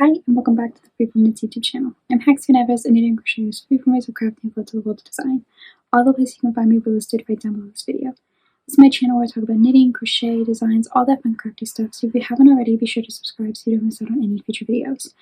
Hi, and welcome back to the FreeFormKnits YouTube channel. I'm Haxann Evers, a knitting and crochet who's freeform ways of crafting and to the world of design. All the places you can find me will be listed right down below this video. This is my channel where I talk about knitting, crochet, designs, all that fun crafty stuff, so if you haven't already, be sure to subscribe so you don't miss out on any future videos.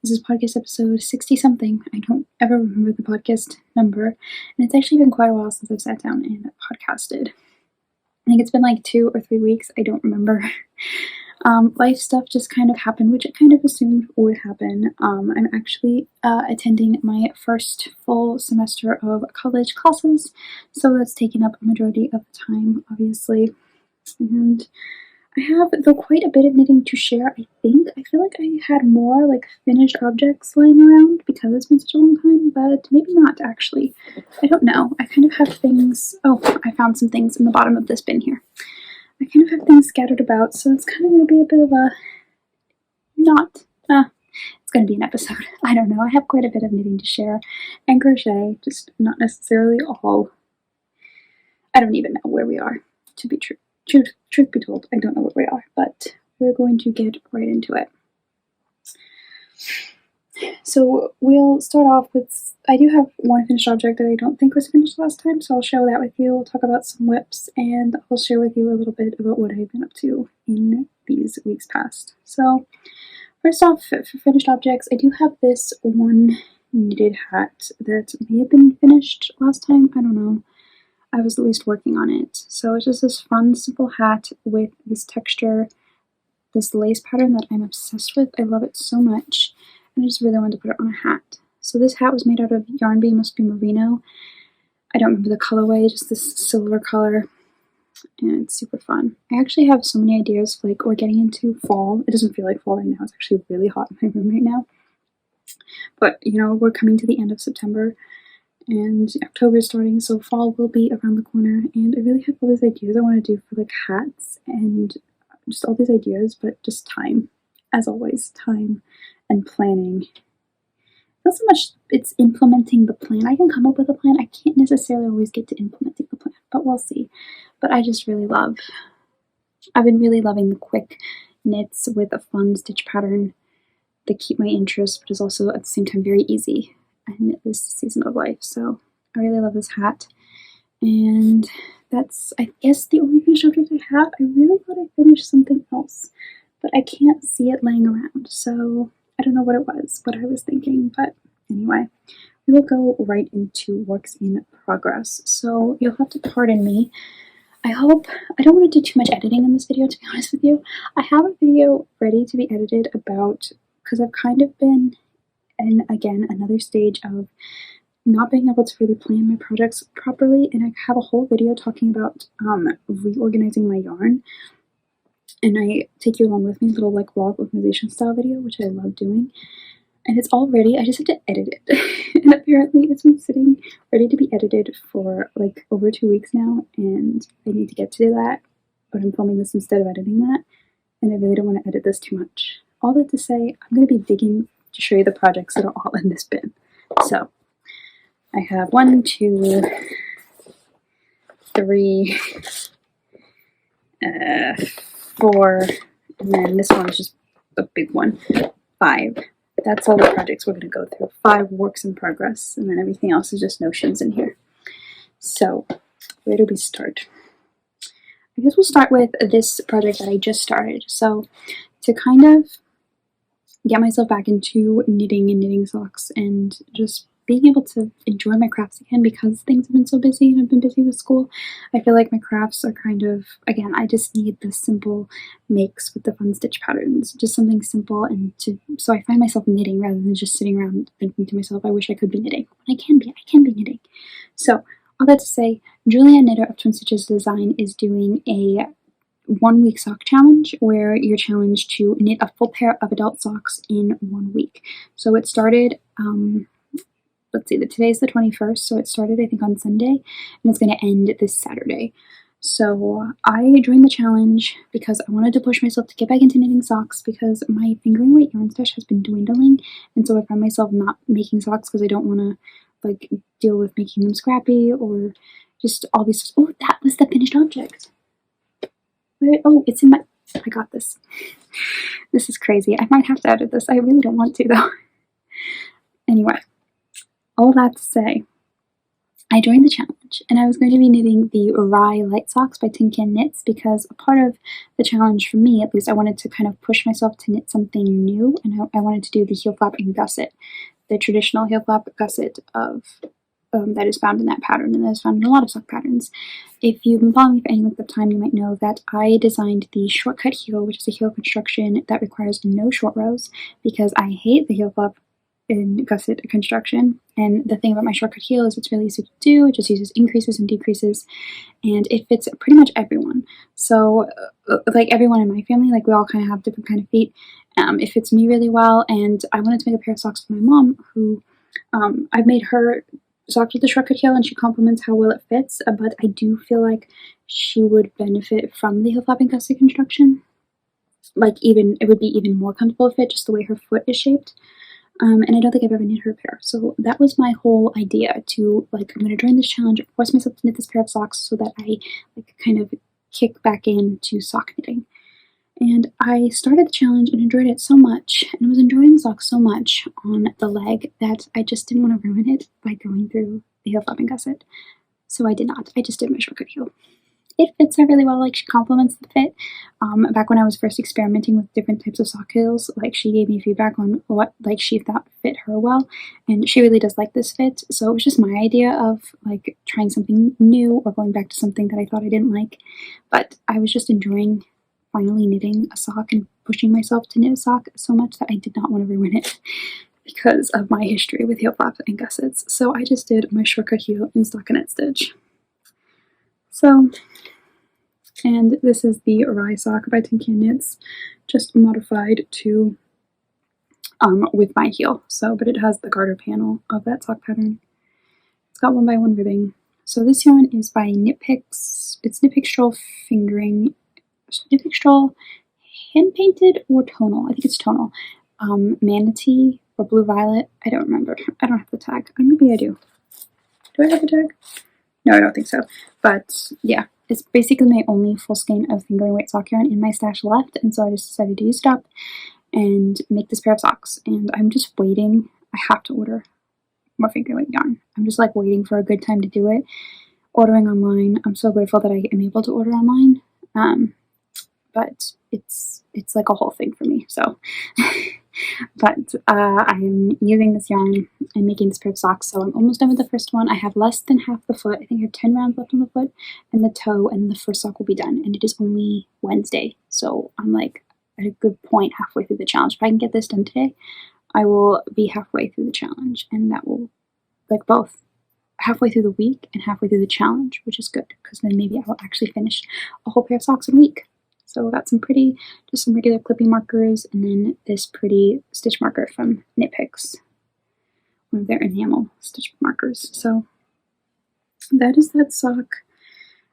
This is podcast episode 60-something. I don't ever remember the podcast number, and it's actually been quite a while since I've sat down and podcasted. I think it's been like 2 or 3 weeks, I don't remember. Life stuff just kind of happened, which I kind of assumed would happen. I'm actually attending my first full semester of college classes, so that's taken up a majority of the time, obviously. And I have, though, quite a bit of knitting to share, I think. I feel like I had more, like, finished objects lying around because it's been such a long time, but maybe not, actually. I don't know. I kind of have things... Oh, I found some things in the bottom of this bin here. I kind of have things scattered about, so it's kind of going to be a bit of a it's going to be an episode. I don't know. I have quite a bit of knitting to share and crochet, just not necessarily all. I don't even know where we are, to be truth be told. I don't know where we are, but we're going to get right into it. So we'll start off with, I do have one finished object that I don't think was finished last time, so I'll share that with you. We'll talk about some whips, and I'll share with you a little bit about what I've been up to in these weeks past. So first off, for finished objects, I do have this one knitted hat that may have been finished last time. I don't know. I was at least working on it. So it's just this fun, simple hat with this texture, this lace pattern that I'm obsessed with. I love it so much. And I just really wanted to put it on a hat. So this hat was made out of yarn bee, must be merino. I don't remember the colorway, just this silver color. And it's super fun. I actually have so many ideas for, like, we're getting into fall. It doesn't feel like fall right now. It's actually really hot in my room right now. But, you know, we're coming to the end of September. And October is starting, so fall will be around the corner. And I really have all these ideas I want to do for, like, hats and just all these ideas, but just time. As always, time and planning. Not so much it's implementing the plan. I can come up with a plan. I can't necessarily always get to implementing the plan, but we'll see. But I just really love, I've been really loving the quick knits with a fun stitch pattern that keep my interest, but is also at the same time very easy in this season of life. So I really love this hat. And that's, I guess, the only finished object I have. I really thought I finished something else, but I can't see it laying around. So I don't know what it was, what I was thinking, but anyway, we will go right into works in progress. So you'll have to pardon me. I hope, I don't want to do too much editing in this video, to be honest with you. I have a video ready to be edited about, because I've kind of been in, again, another stage of not being able to really plan my projects properly, and I have a whole video talking about reorganizing my yarn. And I take you along with me, little like vlog organization style video, which I love doing. And it's all ready, I just have to edit it. And apparently it's been sitting ready to be edited for like over 2 weeks now, and I need to get to that, but I'm filming this instead of editing that, and I really don't want to edit this too much. All that to say, I'm going to be digging to show you the projects that are all in this bin. So, I have 1, 2, 3, 4, and then this one is just a big one, 5. That's all the projects we're going to go through. 5 works in progress, and then everything else is just notions in here. So, where do we start? I guess we'll start with this project that I just started. So, to kind of get myself back into knitting and knitting socks and just being able to enjoy my crafts again, because things have been so busy and I've been busy with school. I feel like my crafts are kind of, again, I just need the simple makes with the fun stitch patterns, just something simple, and so I find myself knitting rather than just sitting around thinking to myself, I wish I could be knitting. I can be knitting. So all that to say, Julia, Knitter of Twin Stitches Design, is doing a 1-week sock challenge where you're challenged to knit a full pair of adult socks in 1 week. So it started, let's see, today's the 21st, so it started I think on Sunday, and it's going to end this Saturday. So I joined the challenge because I wanted to push myself to get back into knitting socks, because my fingering weight yarn stash has been dwindling, and so I find myself not making socks because I don't want to like deal with making them scrappy or just all these. Oh, that was the finished object. Where, oh, it's in my, I got this. This is crazy. I might have to edit this. I really don't want to, though. Anyway, all that to say, I joined the challenge, and I was going to be knitting the Rye light socks by Tin Can Knits, because a part of the challenge, for me at least, I wanted to kind of push myself to knit something new, and I wanted to do the heel flap and gusset, the traditional heel flap gusset of that is found in that pattern, and that is found in a lot of sock patterns. If you've been following me for any length of time, you might know that I designed the shortcut heel, which is a heel construction that requires no short rows, because I hate the heel flap in gusset construction. And the thing about my shortcut heel is it's really easy to do. It just uses increases and decreases, and it fits pretty much everyone. So like everyone in my family, like we all kind of have different kind of feet. It fits me really well, and I wanted to make a pair of socks for my mom, who I've made her socks with the shortcut heel, and she compliments how well it fits, but I do feel like she would benefit from the heel flapping gusset construction. Like, even it would be even more comfortable fit, just the way her foot is shaped. And I don't think I've ever knit her a pair. So that was my whole idea, to like, I'm going to join this challenge, force myself to knit this pair of socks so that I like kind of kick back into sock knitting. And I started the challenge and enjoyed it so much, and I was enjoying the socks so much on the leg that I just didn't want to ruin it by going through the heel flapping gusset. So I did not. I just did my shortcut heel. It fits her really well. Like, she compliments the fit. Back when I was first experimenting with different types of sock heels, like, she gave me feedback on what like she thought fit her well, and she really does like this fit. So it was just my idea of like trying something new or going back to something that I thought I didn't like. But I was just enjoying finally knitting a sock and pushing myself to knit a sock so much that I did not want to ruin it because of my history with heel flaps and gussets. So I just did my shortcut heel in stockinette stitch. So, and this is the Rye Sock by Tin Can Knits, just modified to with my heel. So, but it has the garter panel of that sock pattern. It's got 1x1 ribbing. So this yarn is by Knit Picks. It's Knit Picks Stroll Fingering, Knit Picks Stroll hand painted or tonal. I think it's tonal. Manatee or Blue Violet. I don't remember. I don't have the tag. Maybe I do. Do I have the tag? No, I don't think so. But yeah, it's basically my only full skein of fingering weight sock yarn in my stash left, and so I just decided to use it up and make this pair of socks. And I'm just waiting. I have to order more fingering weight yarn. I'm just like waiting for a good time to do it. Ordering online. I'm so grateful that I am able to order online. But it's like a whole thing for me. So, but I'm using this yarn and making this pair of socks. So I'm almost done with the first one. I have less than half the foot. I think I have 10 rounds left on the foot and the toe, and the first sock will be done. And it is only Wednesday, so I'm like at a good point halfway through the challenge. If I can get this done today, I will be halfway through the challenge, and that will, like, both halfway through the week and halfway through the challenge, which is good, because then maybe I will actually finish a whole pair of socks in a week. So I got some pretty, just some regular clipping markers, and then this pretty stitch marker from Knit Picks, one of their enamel stitch markers. So that is that sock.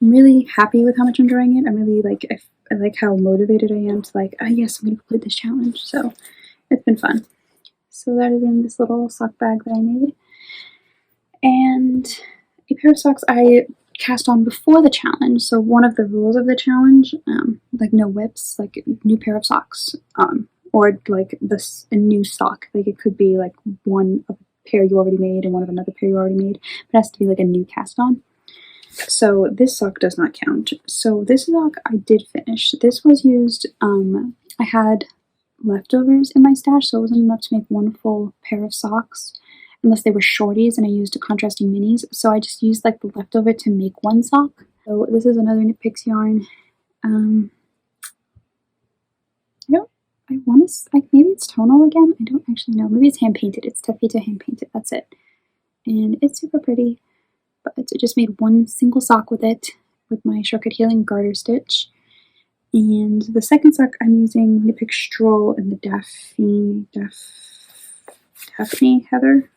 I'm really happy with how much I'm enjoying it. I'm really like, I like how motivated I am to like, oh yes, I'm going to complete this challenge. So it's been fun. So that is in this little sock bag that I made. And a pair of socks I cast on before the challenge. So one of the rules of the challenge, like no whips, like new pair of socks, or like a new sock. Like it could be like one of a pair you already made and one of another pair you already made. But it has to be like a new cast on. So this sock does not count. So this sock I did finish. This was used, I had leftovers in my stash, so it wasn't enough to make one full pair of socks, unless they were shorties and I used contrasting minis. So I just used like the leftover to make one sock. So this is another Knit Picks yarn. I want to, like, maybe it's tonal again. I don't actually know. Maybe it's hand painted. It's Taffeta hand painted. That's it. And it's super pretty. But I just made one single sock with it, with my shortcut healing garter stitch. And the second sock I'm using Knit Picks Stroll and the Daphne Heather.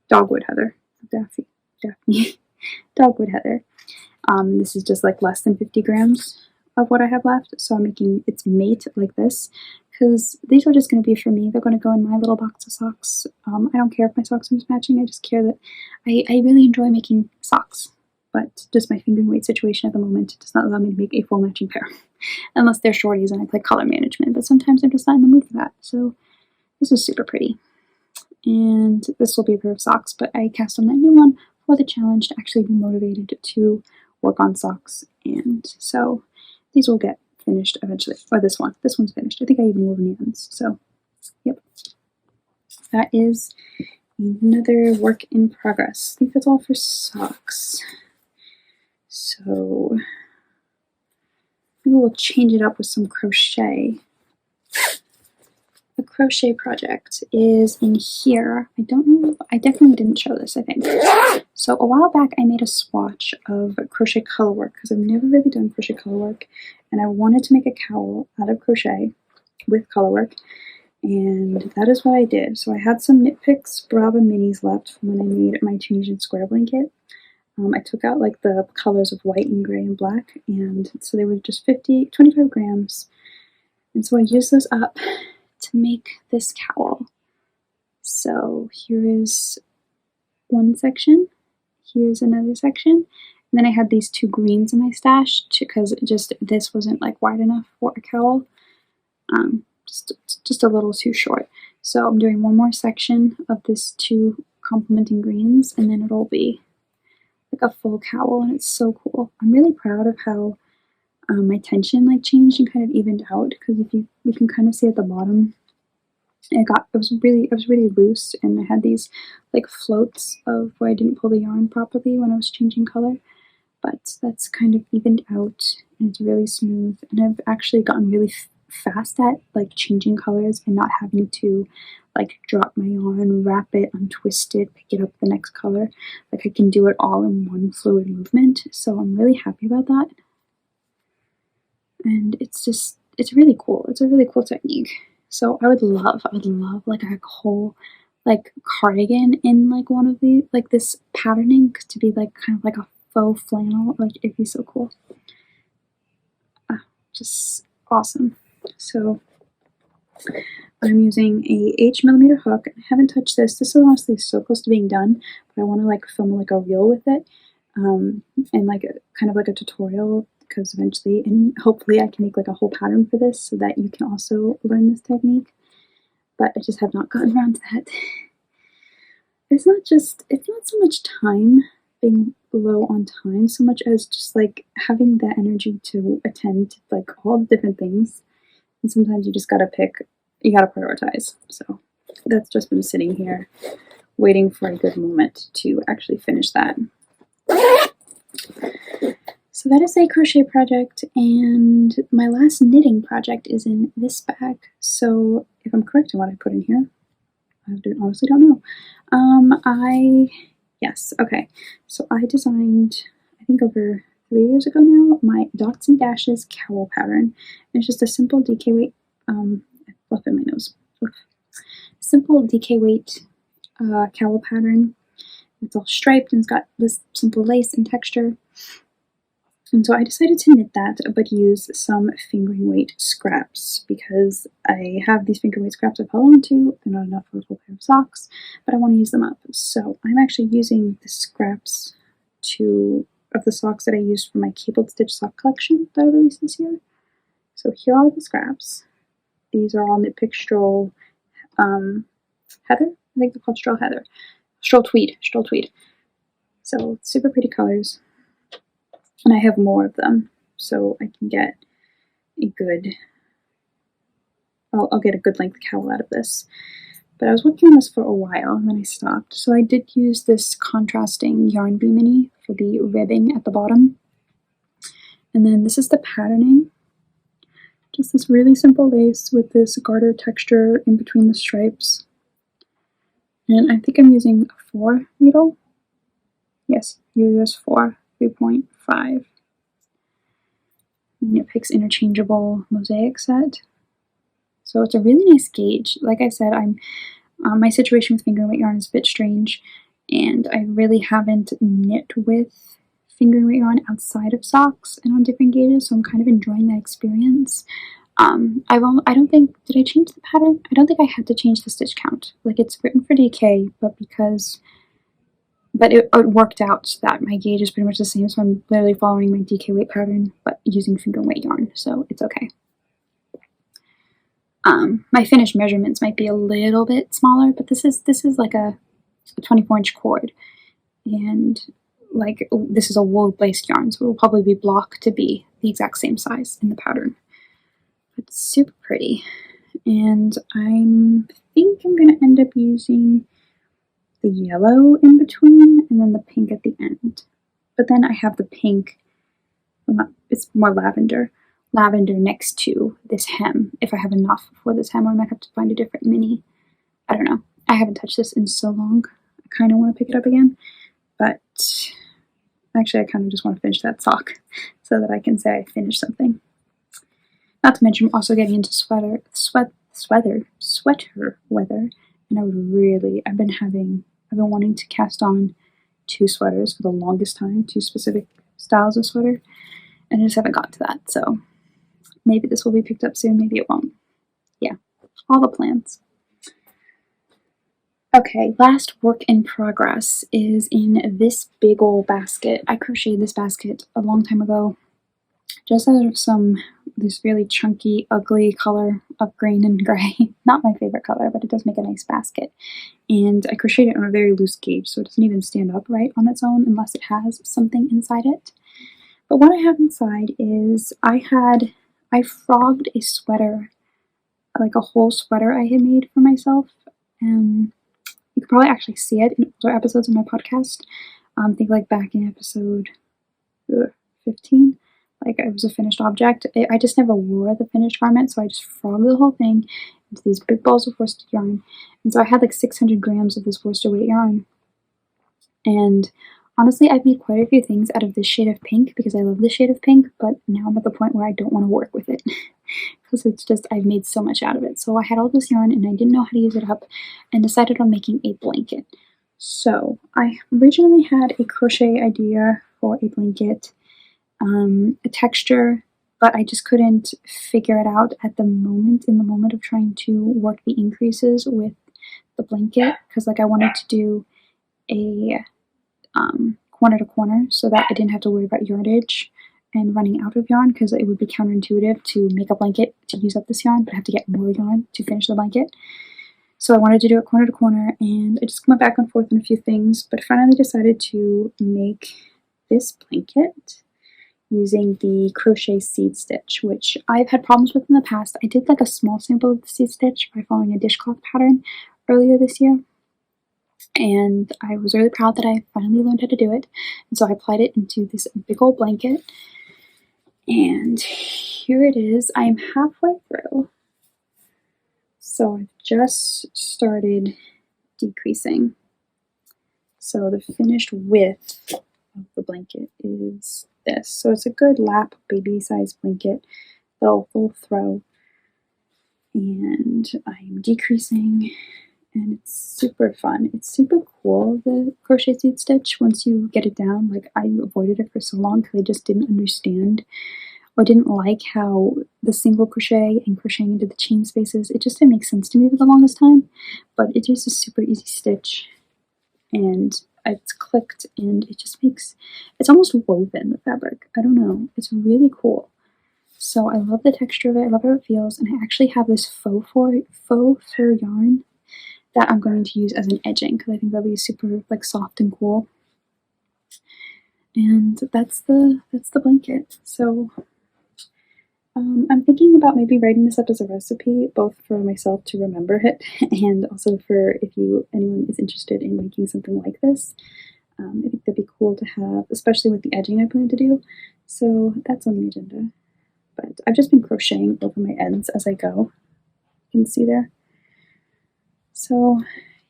Dogwood Heather. Daphne. Dogwood Heather. This is just like less than 50 grams of what I have left. So I'm making its mate like this, because these are just going to be for me. They're going to go in my little box of socks. I don't care if my socks are mismatching. I just care that I really enjoy making socks. but just my fingering weight situation at the moment does not allow me to make a full matching pair. Unless they're shorties and I play color management, but sometimes I'm just not in the mood for that. So this is super pretty. And this will be a pair of socks, but I cast on that new one for the challenge to actually be motivated to work on socks. And so these will get finished eventually. Or this one's finished. I think I even wove the ends. So yep, that is another work in progress. I think that's all for socks. So maybe we'll change it up with some crochet. The crochet project is in here. I don't know, I definitely didn't show this, I think. So a while back I made a swatch of crochet color work because I've never really done crochet color work, and I wanted to make a cowl out of crochet with color work, and that is what I did. So I had some Knit Picks Brava minis left from when I made my Tunisian square blanket. I took out like the colors of white and gray and black, and so they were just 25 grams, and so I used those up to make this cowl. So here is one section, here's another section, and then I had these two greens in my stash because just this wasn't like wide enough for a cowl, just a little too short. So I'm doing one more section of this two complementing greens, and then it'll be like a full cowl, and it's so cool. I'm really proud of how my tension like changed and kind of evened out, because if you can kind of see at the bottom, it was really loose, and I had these like floats of where I didn't pull the yarn properly when I was changing color, but that's kind of evened out and it's really smooth, and I've actually gotten really fast at like changing colors and not having to like drop my yarn, wrap it, untwist it, pick it up the next color. Like I can do it all in one fluid movement, so I'm really happy about that. And it's really cool. It's a really cool technique. So I would love like a whole like cardigan in like one of the like this patterning to be like kind of like a faux flannel. Like it'd be so cool. Just awesome. So I'm using a H-millimeter hook. I haven't touched this. This is honestly so close to being done, but I want to like film like a reel with it, and like kind of like a tutorial, because eventually and hopefully I can make like a whole pattern for this so that you can also learn this technique, but I just have not gotten around to that. It's not so much time, being low on time, so much as just like having the energy to attend to like all the different things, and sometimes you just gotta prioritize. So that's just been sitting here waiting for a good moment to actually finish that. So that is a crochet project, and my last knitting project is in this bag. So if I'm correct in what I put in here, I honestly don't know. Yes, okay. So I designed, I think over 3 years ago now, my Dots and Dashes cowl pattern. And it's just a simple DK weight, fluff in my nose. Simple DK weight cowl pattern. It's all striped and it's got this simple lace and texture. And so I decided to knit that, but use some fingering weight scraps, because I have these fingering weight scraps I've held on to. They're not enough for a full pair of socks, but I want to use them up. So I'm actually using the scraps of the socks that I used for my cabled stitch sock collection that I released this year. So here are the scraps. These are all Knit Pick Stroll Heather. I think they're called Stroll Heather. Stroll Tweed. So super pretty colors. And I have more of them, so I can get a good, I'll get a good length cowl out of this. But I was working on this for a while, and then I stopped. So I did use this contrasting yarn bee mini for the ribbing at the bottom. And then this is the patterning. Just this really simple lace with this garter texture in between the stripes. And I think I'm using a 4 needle. Yes, US 4, 3.5. Knit Picks interchangeable mosaic set. So it's a really nice gauge. Like I said, my situation with fingering weight yarn is a bit strange, and I really haven't knit with fingering weight yarn outside of socks and on different gauges, so I'm kind of enjoying that experience. I don't think, did I change the pattern? I don't think I had to change the stitch count. Like, it's written for DK, but because but it worked out that my gauge is pretty much the same, so I'm literally following my DK weight pattern, but using finger weight yarn, so it's okay. My finished measurements might be a little bit smaller, but this is like a 24-inch cord, and like this is a wool-based yarn, so it will probably be block to be the exact same size in the pattern. But it's super pretty, and I think I'm going to end up using the yellow in between and then the pink at the end. But then I have the pink, well, it's more lavender next to this hem. If I have enough for this hem, I might have to find a different mini. I don't know. I haven't touched this in so long. I kind of want to pick it up again, but actually I kind of just want to finish that sock so that I can say I finished something. Not to mention I'm also getting into sweater weather, and I've been wanting to cast on 2 sweaters for the longest time, 2 specific styles of sweater, and I just haven't got to that, so maybe this will be picked up soon, maybe it won't. Yeah, all the plans. Okay, last work in progress is in this big old basket. I crocheted this basket a long time ago, just out of this really chunky, ugly color of green and gray. Not my favorite color, but it does make a nice basket. And I crocheted it on a very loose gauge, so it doesn't even stand up right on its own unless it has something inside it. But what I have inside is I frogged a sweater, like a whole sweater I had made for myself. You could probably actually see it in other episodes of my podcast. I think like back in episode 15. Like it was a finished object. I just never wore the finished garment, so I just frogged the whole thing into these big balls of worsted yarn. And so I had like 600 grams of this worsted weight yarn. And honestly, I've made quite a few things out of this shade of pink because I love this shade of pink, but now I'm at the point where I don't want to work with it because it's just, I've made so much out of it. So I had all this yarn and I didn't know how to use it up and decided on making a blanket. So I originally had a crochet idea for a blanket, a texture, but I just couldn't figure it out at the moment, in the moment of trying to work the increases with the blanket, because like I wanted to do a corner to corner so that I didn't have to worry about yardage and running out of yarn, because it would be counterintuitive to make a blanket to use up this yarn but have to get more yarn to finish the blanket. So I wanted to do it corner to corner, and I just went back and forth on a few things, but finally decided to make this blanket using the crochet seed stitch, which I've had problems with in the past. I did like a small sample of the seed stitch by following a dishcloth pattern earlier this year, and I was really proud that I finally learned how to do it. And so I applied it into this big old blanket, and here it is. I'm halfway through, so I've just started decreasing. So the finished width of the blanket is this. So it's a good lap baby size blanket that'll full throw, and I'm decreasing, and it's super fun. It's super cool, the crochet seed stitch, once you get it down. Like I avoided it for so long because I just didn't understand or didn't like how the single crochet and crocheting into the chain spaces, it just didn't make sense to me for the longest time. But it is a super easy stitch, and it's clicked, and it just makes, it's almost woven, the fabric. I don't know, it's really cool. So I love the texture of it, I love how it feels, and I actually have this faux fur yarn that I'm going to use as an edging because I think that'll be super like soft and cool. And that's the blanket. So I'm thinking about maybe writing this up as a recipe, both for myself to remember it and also for if anyone is interested in making something like this. I think that'd be cool to have, especially with the edging I plan to do. So that's on the agenda. But I've just been crocheting over my ends as I go. You can see there. So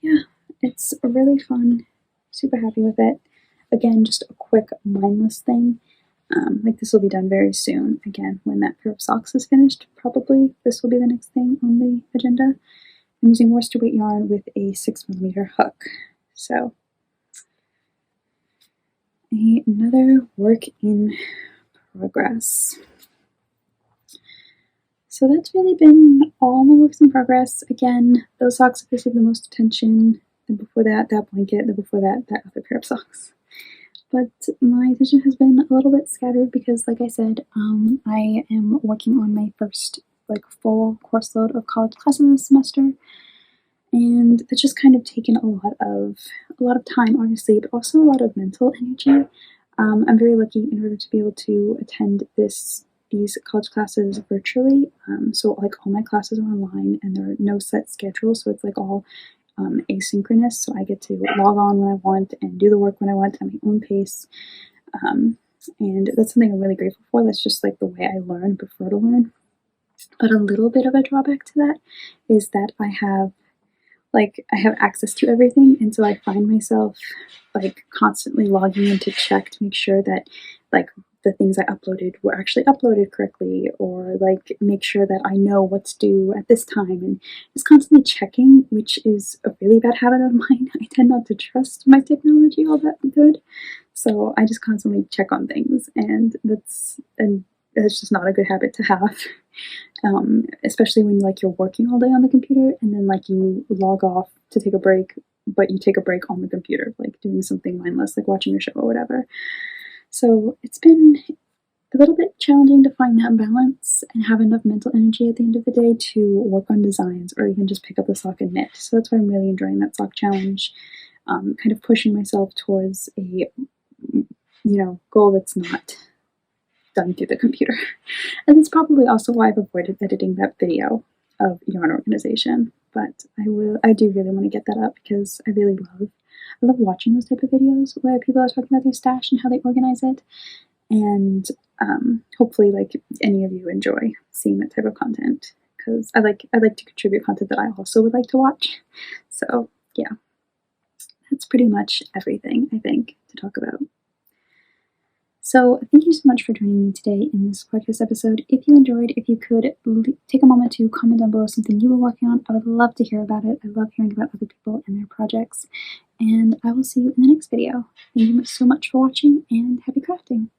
yeah, it's really fun. Super happy with it. Again, just a quick mindless thing. Like this will be done very soon. Again, when that pair of socks is finished, probably this will be the next thing on the agenda. I'm using worsted weight yarn with a 6mm hook. So another work in progress. So that's really been all my works in progress. Again, those socks have received the most attention, then before that, that blanket, then before that, that other pair of socks. But my attention has been a little bit scattered because, like I said, I am working on my first like full course load of college classes this semester, and it's just kind of taken a lot of time, obviously, but also a lot of mental energy. I'm very lucky in order to be able to attend these college classes virtually. So like all my classes are online and there are no set schedules, so it's like all asynchronous. So I get to log on when I want and do the work when I want at my own pace. And that's something I'm really grateful for. That's just like the way I learn, prefer to learn. But a little bit of a drawback to that is that I have access to everything, and so I find myself like constantly logging in to check to make sure that like the things I uploaded were actually uploaded correctly, or like make sure that I know what's due at this time, and just constantly checking, which is a really bad habit of mine. I tend not to trust my technology all that good, so I just constantly check on things, and that's just not a good habit to have. Especially when like you're working all day on the computer and then like you log off to take a break, but you take a break on the computer, like doing something mindless, like watching a show or whatever. So it's been a little bit challenging to find that balance and have enough mental energy at the end of the day to work on designs or even just pick up the sock and knit. So that's why I'm really enjoying that sock challenge, kind of pushing myself towards a goal that's not done through the computer. And that's probably also why I've avoided editing that video of yarn organization. But I do really want to get that up because I love watching those type of videos where people are talking about their stash and how they organize it. And hopefully like any of you enjoy seeing that type of content, because I like to contribute content that I also would like to watch. So yeah, that's pretty much everything I think to talk about. So thank you so much for joining me today in this podcast episode. If you enjoyed, if you could take a moment to comment down below something you were working on, I would love to hear about it. I love hearing about other people and their projects. And I will see you in the next video. Thank you so much for watching, and happy crafting!